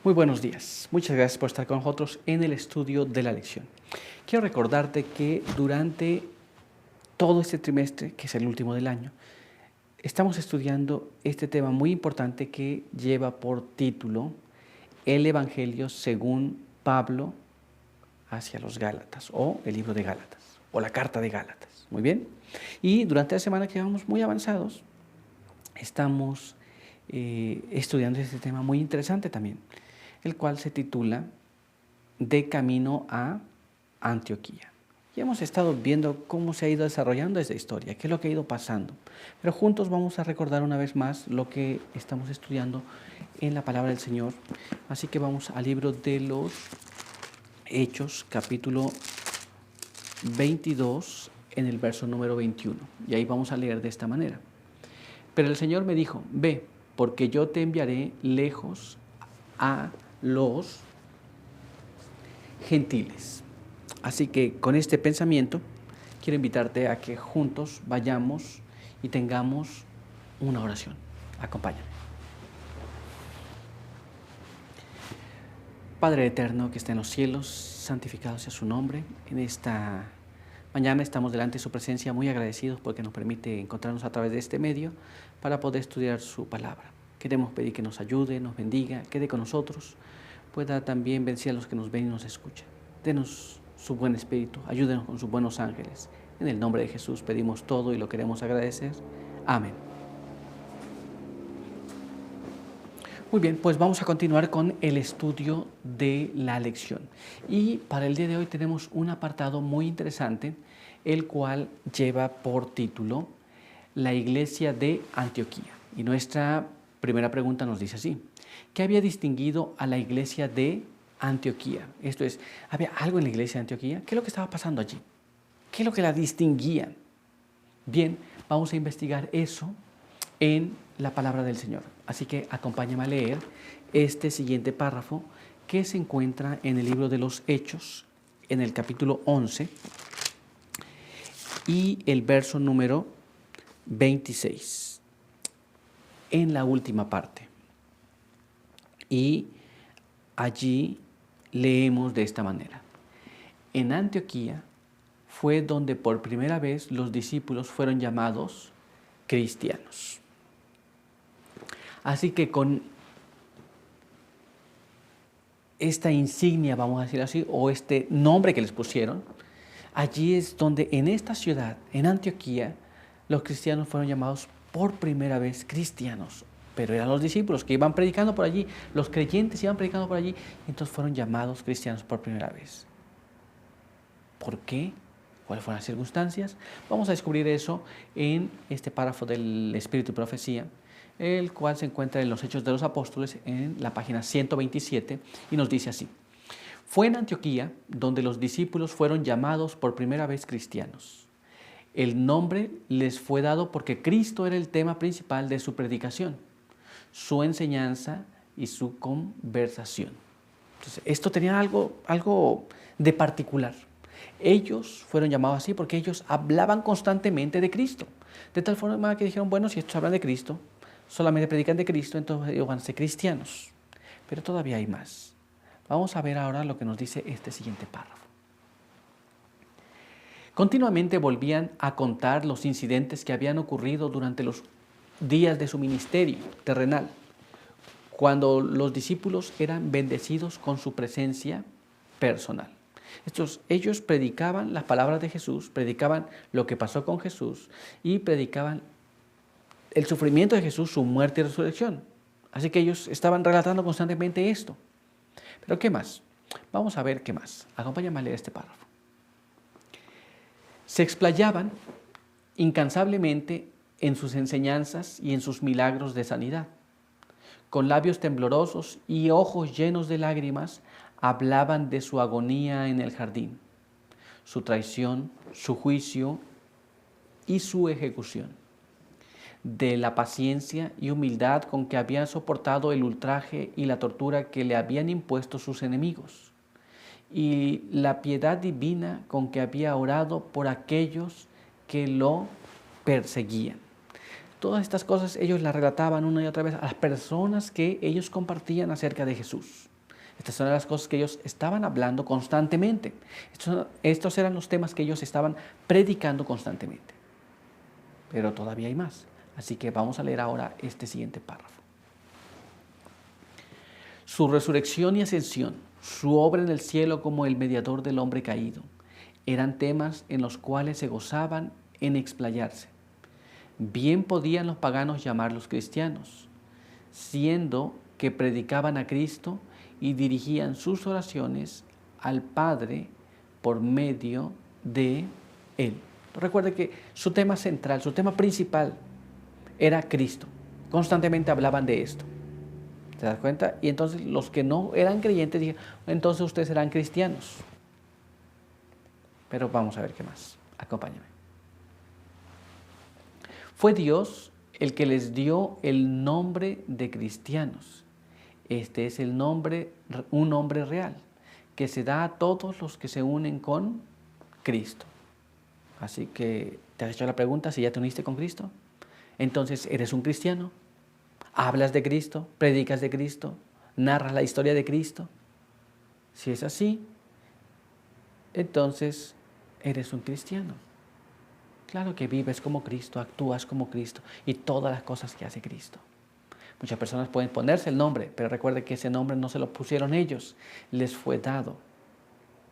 Muy buenos días. Muchas gracias por estar con nosotros en el estudio de la lección. Quiero recordarte que durante todo este trimestre, que es el último del año, estamos estudiando este tema muy importante que lleva por título El Evangelio según Pablo hacia los Gálatas, o el libro de Gálatas, o la carta de Gálatas. Muy bien. Y durante la semana que vamos muy avanzados, estamos estudiando este tema muy interesante también, el cual se titula De camino a Antioquía. Y hemos estado viendo cómo se ha ido desarrollando esta historia, qué es lo que ha ido pasando. Pero juntos vamos a recordar una vez más lo que estamos estudiando en la palabra del Señor. Así que vamos al libro de los Hechos, capítulo 22, en el verso número 21. Y ahí vamos a leer de esta manera. Pero el Señor me dijo, ve, porque yo te enviaré lejos a los gentiles. Así que con este pensamiento quiero invitarte a que juntos vayamos y tengamos una oración. Acompáñame. Padre eterno que está en los cielos, santificado sea su nombre. En esta mañana estamos delante de su presencia muy agradecidos porque nos permite encontrarnos a través de este medio para poder estudiar su palabra. Queremos pedir que nos ayude, nos bendiga, quede con nosotros, pueda también bendecir a los que nos ven y nos escuchan. Denos su buen espíritu, ayúdenos con sus buenos ángeles. En el nombre de Jesús pedimos todo y lo queremos agradecer. Amén. Muy bien, pues vamos a continuar con el estudio de la lección. Y para el día de hoy tenemos un apartado muy interesante, el cual lleva por título La iglesia de Antioquía. Y nuestra primera pregunta nos dice así: ¿qué había distinguido a la iglesia de Antioquía? Esto es, ¿había algo en la iglesia de Antioquía? ¿Qué es lo que estaba pasando allí? ¿Qué es lo que la distinguía? Bien, vamos a investigar eso en la palabra del Señor. Así que acompáñame a leer este siguiente párrafo que se encuentra en el libro de los Hechos, en el capítulo 11 y el verso número 26, en la última parte. Y allí leemos de esta manera: en Antioquía fue donde por primera vez los discípulos fueron llamados cristianos. Así que con esta insignia, vamos a decir así, o este nombre que les pusieron, allí es donde en esta ciudad, en Antioquía, los cristianos fueron llamados por primera vez cristianos. Pero eran los discípulos que iban predicando por allí, los creyentes iban predicando por allí, y entonces fueron llamados cristianos por primera vez. ¿Por qué? ¿Cuáles fueron las circunstancias? Vamos a descubrir eso en este párrafo del Espíritu y Profecía, el cual se encuentra en los Hechos de los Apóstoles en la página 127 y nos dice así: fue en Antioquía donde los discípulos fueron llamados por primera vez cristianos. El nombre les fue dado porque Cristo era el tema principal de su predicación, su enseñanza y su conversación. Entonces, esto tenía algo de particular. Ellos fueron llamados así porque ellos hablaban constantemente de Cristo. De tal forma que dijeron, bueno, si estos hablan de Cristo, solamente predican de Cristo, entonces ellos van a ser cristianos. Pero todavía hay más. Vamos a ver ahora lo que nos dice este siguiente párrafo. Continuamente volvían a contar los incidentes que habían ocurrido durante los días de su ministerio terrenal, cuando los discípulos eran bendecidos con su presencia personal. Ellos predicaban las palabras de Jesús, predicaban lo que pasó con Jesús y predicaban el sufrimiento de Jesús, su muerte y resurrección. Así que ellos estaban relatando constantemente esto. ¿Pero qué más? Vamos a ver qué más. Acompáñame a leer este párrafo. Se explayaban incansablemente en sus enseñanzas y en sus milagros de sanidad. Con labios temblorosos y ojos llenos de lágrimas, hablaban de su agonía en el jardín, su traición, su juicio y su ejecución, de la paciencia y humildad con que habían soportado el ultraje y la tortura que le habían impuesto sus enemigos, y la piedad divina con que había orado por aquellos que lo perseguían. Todas estas cosas ellos las relataban una y otra vez a las personas que ellos compartían acerca de Jesús. Estas son las cosas que ellos estaban hablando constantemente. Estos eran los temas que ellos estaban predicando constantemente. Pero todavía hay más. Así que vamos a leer ahora este siguiente párrafo. Su resurrección y ascensión, su obra en el cielo como el mediador del hombre caído, eran temas en los cuales se gozaban en explayarse. Bien podían los paganos llamarlos cristianos, siendo que predicaban a Cristo y dirigían sus oraciones al Padre por medio de Él. Recuerde que su tema central, su tema principal era Cristo. Constantemente hablaban de esto. ¿Te das cuenta? Y entonces los que no eran creyentes dijeron, entonces ustedes serán cristianos. Pero vamos a ver qué más. Acompáñame. Fue Dios el que les dio el nombre de cristianos. Este es el nombre, un nombre real, que se da a todos los que se unen con Cristo. Así que, ¿te has hecho la pregunta si ya te uniste con Cristo? Entonces, ¿eres un cristiano? ¿Hablas de Cristo? ¿Predicas de Cristo? ¿Narras la historia de Cristo? Si es así, entonces eres un cristiano. Claro que vives como Cristo, actúas como Cristo y todas las cosas que hace Cristo. Muchas personas pueden ponerse el nombre, pero recuerde que ese nombre no se lo pusieron ellos, les fue dado.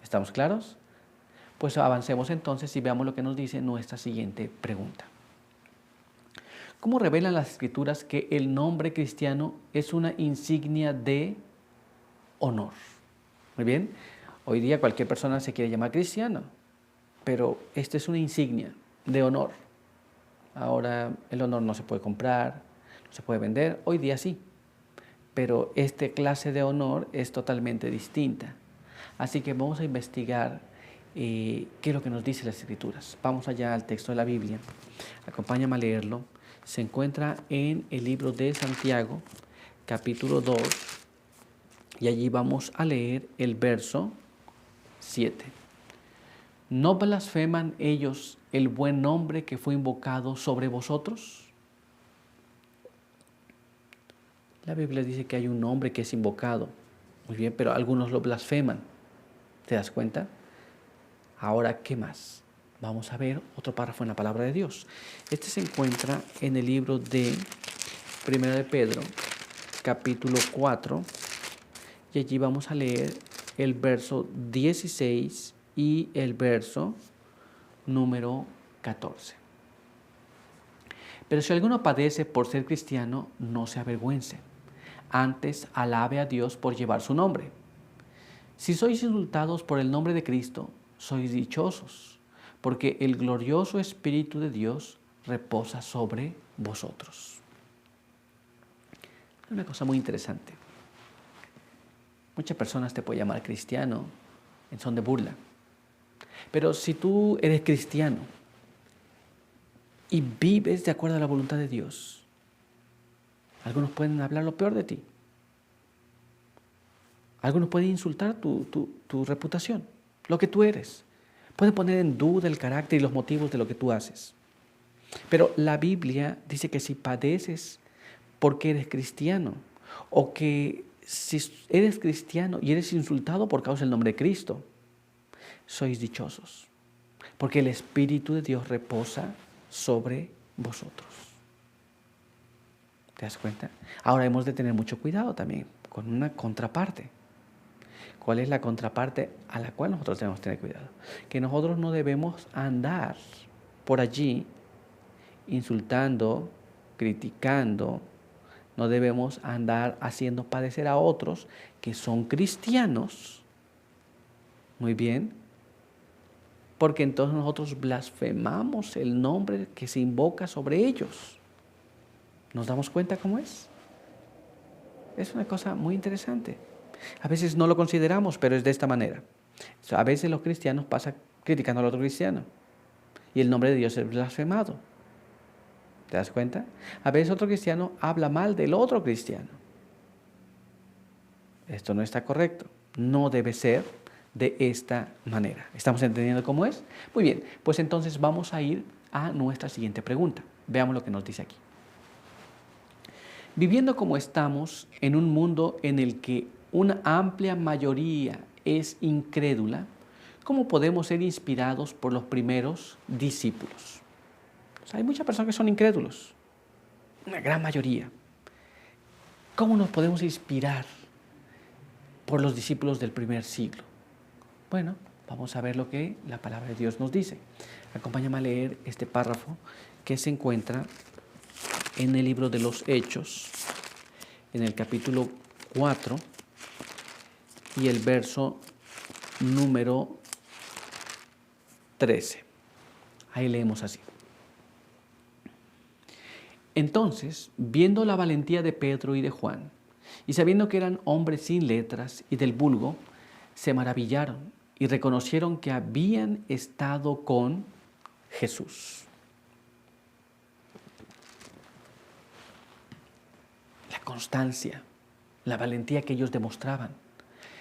¿Estamos claros? Pues avancemos entonces y veamos lo que nos dice nuestra siguiente pregunta. ¿Cómo revelan las Escrituras que el nombre cristiano es una insignia de honor? Muy bien, hoy día cualquier persona se quiere llamar cristiano, pero esta es una insignia de honor. Ahora el honor no se puede comprar, no se puede vender, hoy día sí, pero esta clase de honor es totalmente distinta. Así que vamos a investigar qué es lo que nos dice las Escrituras. Vamos allá al texto de la Biblia, acompáñame a leerlo. Se encuentra en el libro de Santiago, capítulo 2, y allí vamos a leer el verso 7. ¿No blasfeman ellos el buen nombre que fue invocado sobre vosotros? La Biblia dice que hay un nombre que es invocado. Muy bien, pero algunos lo blasfeman. ¿Te das cuenta? Ahora, ¿qué más? Vamos a ver otro párrafo en la palabra de Dios. Este se encuentra en el libro de 1 de Pedro, capítulo 4, y allí vamos a leer el verso 16 y el verso número 14. Pero si alguno padece por ser cristiano, no se avergüence. Antes alabe a Dios por llevar su nombre. Si sois insultados por el nombre de Cristo, sois dichosos, porque el glorioso Espíritu de Dios reposa sobre vosotros. Una cosa muy interesante. Muchas personas te pueden llamar cristiano en son de burla. Pero si tú eres cristiano y vives de acuerdo a la voluntad de Dios, algunos pueden hablar lo peor de ti. Algunos pueden insultar tu reputación, lo que tú eres. Pueden poner en duda el carácter y los motivos de lo que tú haces. Pero la Biblia dice que si padeces porque eres cristiano, o que si eres cristiano y eres insultado por causa del nombre de Cristo, sois dichosos, porque el Espíritu de Dios reposa sobre vosotros. ¿Te das cuenta? Ahora hemos de tener mucho cuidado también con una contraparte. ¿Cuál es la contraparte a la cual nosotros tenemos que tener cuidado? Que nosotros no debemos andar por allí insultando, criticando, no debemos andar haciendo padecer a otros que son cristianos, muy bien, porque entonces nosotros blasfemamos el nombre que se invoca sobre ellos. ¿Nos damos cuenta cómo es? Es una cosa muy interesante. A veces no lo consideramos, pero es de esta manera. A veces los cristianos pasan criticando al otro cristiano y el nombre de Dios es blasfemado. ¿Te das cuenta? A veces otro cristiano habla mal del otro cristiano. Esto no está correcto. No debe ser de esta manera. ¿Estamos entendiendo cómo es? Muy bien, pues entonces vamos a ir a nuestra siguiente pregunta. Veamos lo que nos dice aquí. Viviendo como estamos en un mundo en el que una amplia mayoría es incrédula, ¿cómo podemos ser inspirados por los primeros discípulos? O sea, hay muchas personas que son incrédulos, una gran mayoría. ¿Cómo nos podemos inspirar por los discípulos del primer siglo? Bueno, vamos a ver lo que la palabra de Dios nos dice. Acompáñame a leer este párrafo que se encuentra en el libro de los Hechos, en el capítulo 4 y el verso número 13. Ahí leemos así. Entonces, viendo la valentía de Pedro y de Juan, y sabiendo que eran hombres sin letras y del vulgo, se maravillaron y reconocieron que habían estado con Jesús. La constancia, la valentía que ellos demostraban,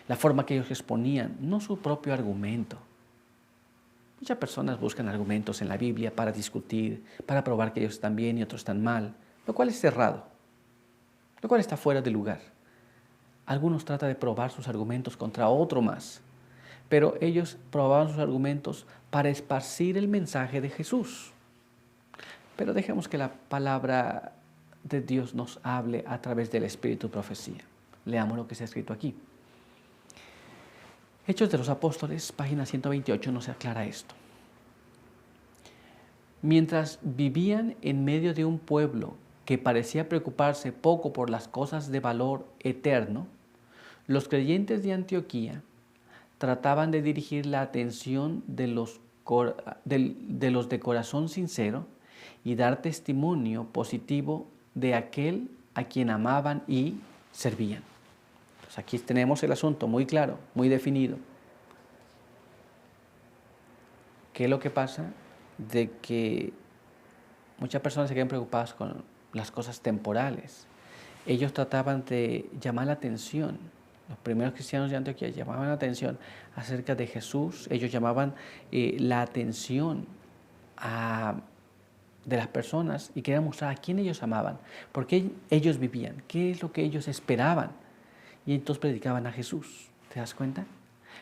la forma que ellos exponían, no su propio argumento. Muchas personas buscan argumentos en la Biblia para discutir, para probar que ellos están bien y otros están mal, lo cual es errado, lo cual está fuera de lugar. Algunos tratan de probar sus argumentos contra otro más, pero ellos probaban sus argumentos para esparcir el mensaje de Jesús. Pero dejemos que la palabra de Dios nos hable a través del Espíritu y profecía. Leamos lo que está escrito aquí. Hechos de los Apóstoles, página 128, nos aclara esto. Mientras vivían en medio de un pueblo que parecía preocuparse poco por las cosas de valor eterno, los creyentes de Antioquía trataban de dirigir la atención de los de corazón sincero y dar testimonio positivo de aquel a quien amaban y servían. Entonces aquí tenemos el asunto muy claro, muy definido. ¿Qué es lo que pasa? De que muchas personas se quedan preocupadas con las cosas temporales. Ellos trataban de llamar la atención. Los primeros cristianos de Antioquía llamaban la atención acerca de Jesús. Ellos llamaban la atención de las personas y querían mostrar a quién ellos amaban, por qué ellos vivían, qué es lo que ellos esperaban. Y entonces predicaban a Jesús. ¿Te das cuenta?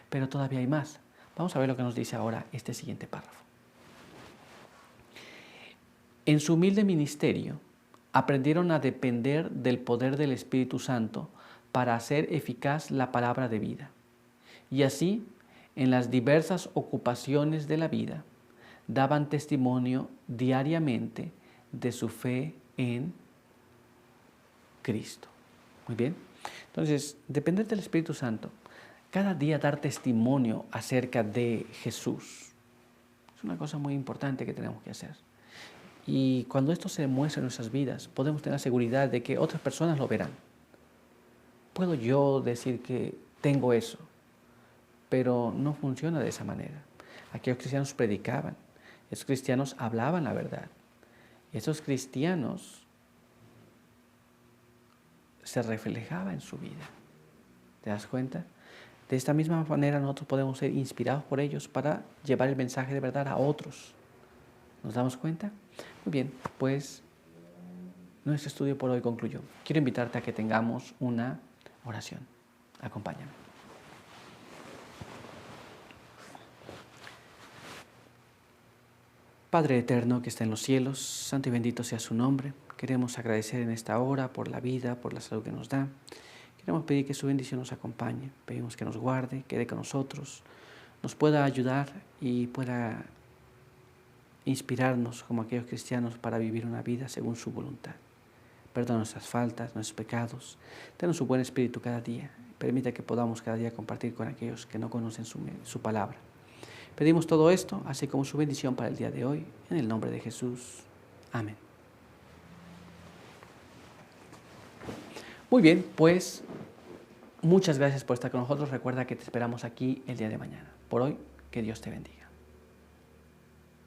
Pero todavía hay más. Vamos a ver lo que nos dice ahora este siguiente párrafo. En su humilde ministerio, aprendieron a depender del poder del Espíritu Santo para hacer eficaz la palabra de vida. Y así, en las diversas ocupaciones de la vida, daban testimonio diariamente de su fe en Cristo. Muy bien. Entonces, depender del Espíritu Santo, cada día dar testimonio acerca de Jesús, es una cosa muy importante que tenemos que hacer. Y cuando esto se demuestra en nuestras vidas, podemos tener seguridad de que otras personas lo verán. Puedo yo decir que tengo eso, pero no funciona de esa manera. Aquellos cristianos predicaban, esos cristianos hablaban la verdad. Y esos cristianos se reflejaba en su vida. ¿Te das cuenta? De esta misma manera nosotros podemos ser inspirados por ellos para llevar el mensaje de verdad a otros. ¿Nos damos cuenta? Muy bien, pues nuestro estudio por hoy concluyó. Quiero invitarte a que tengamos una oración. Acompáñame. Padre eterno que está en los cielos, santo y bendito sea su nombre. Queremos agradecer en esta hora por la vida, por la salud que nos da. Queremos pedir que su bendición nos acompañe. Pedimos que nos guarde, quede con nosotros, nos pueda ayudar y pueda inspirarnos como aquellos cristianos para vivir una vida según su voluntad. Perdona nuestras faltas, nuestros pecados. Danos su buen espíritu cada día. Permita que podamos cada día compartir con aquellos que no conocen su palabra. Pedimos todo esto, así como su bendición para el día de hoy, en el nombre de Jesús. Amén. Muy bien, pues muchas gracias por estar con nosotros. Recuerda que te esperamos aquí el día de mañana. Por hoy, que Dios te bendiga.